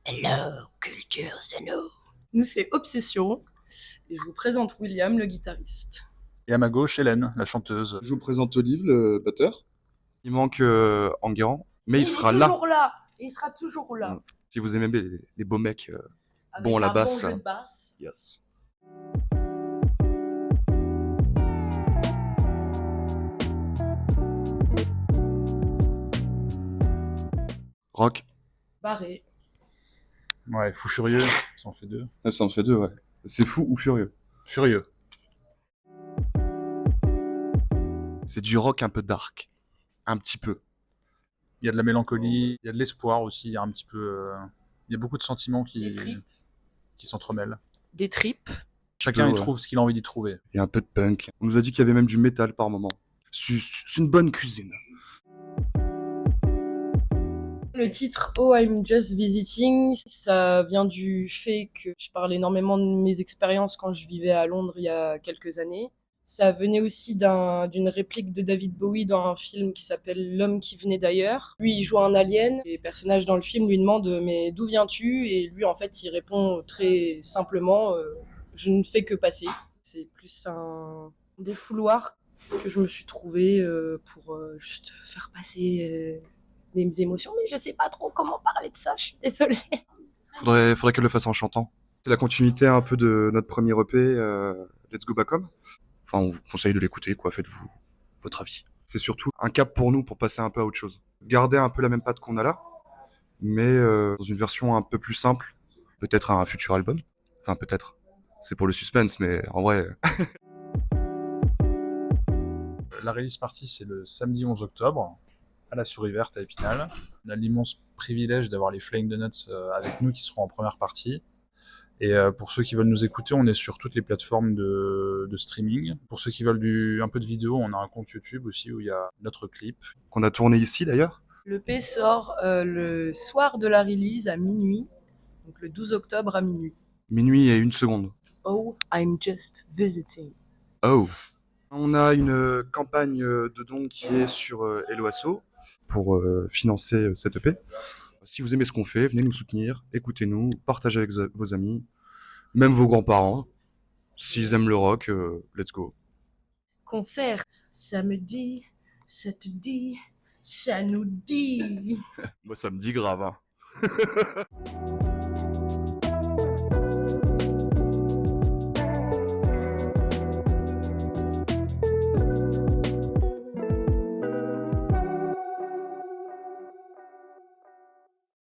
Hello, Culture Zeno. Nous, c'est Obsession. Et je vous présente William, le guitariste. Et à ma gauche, Hélène, la chanteuse. Je vous présente Olive, le batteur. Il manque Enguerrand, mais il sera est là. toujours là. Il sera toujours là. Si vous aimez les beaux mecs Avec bons à la un basse. bon jeu de basse. Yes. Rock. Barré. Ouais, fou furieux, ça en fait deux. Ah, ça en fait deux, ouais. C'est fou ou furieux? Furieux. C'est du rock un peu dark. Un petit peu. Il y a de la mélancolie, il y a de l'espoir aussi, il y a un petit peu... il y a beaucoup de sentiments Des tripes. qui s'entremêlent. Des tripes. Chacun Ouais. y trouve ce qu'il a envie d'y trouver. Il y a un peu de punk. On nous a dit qu'il y avait même du métal par moment. C'est une bonne cuisine. Le titre Oh I'm Just Visiting, ça vient du fait que je parle énormément de mes expériences quand je vivais à Londres il y a quelques années. Ça venait aussi d'une réplique de David Bowie dans un film qui s'appelle L'homme qui venait d'ailleurs. Lui, il joue un alien et les personnages dans le film lui demandent mais d'où viens-tu? Et lui, en fait, il répond très simplement je ne fais que passer. C'est plus un défouloir que je me suis trouvé pour juste faire passer des émotions, mais je sais pas trop comment parler de ça, je suis désolée. Faudrait qu'elle le fasse en chantant. C'est la continuité un peu de notre premier EP, Let's Go Back Home. Enfin, on vous conseille de l'écouter, quoi. Faites-vous votre avis. C'est surtout un cap pour nous pour passer un peu à autre chose. Garder un peu la même patte qu'on a là, mais dans une version un peu plus simple. Peut-être un futur album. Enfin, peut-être. C'est pour le suspense, mais en vrai. La release party, c'est le samedi 11 octobre, à la Souris Verte à Épinal. On a l'immense privilège d'avoir les Flying Donuts avec nous qui seront en première partie. Et pour ceux qui veulent nous écouter, on est sur toutes les plateformes de streaming. Pour ceux qui veulent un peu de vidéo, on a un compte YouTube aussi où il y a notre clip. Qu'on a tourné ici d'ailleurs. Le P sort le soir de la release à minuit, donc le 12 octobre à minuit. Minuit et 1 seconde. Oh, I'm just visiting. Oh. On a une campagne de dons qui est sur Helloasso pour financer cette EP. Si vous aimez ce qu'on fait, venez nous soutenir, écoutez-nous, partagez avec vos amis, même vos grands-parents. S'ils aiment le rock, let's go. Concert, ça me dit, ça te dit, ça nous dit. Moi, ça me dit grave. Hein.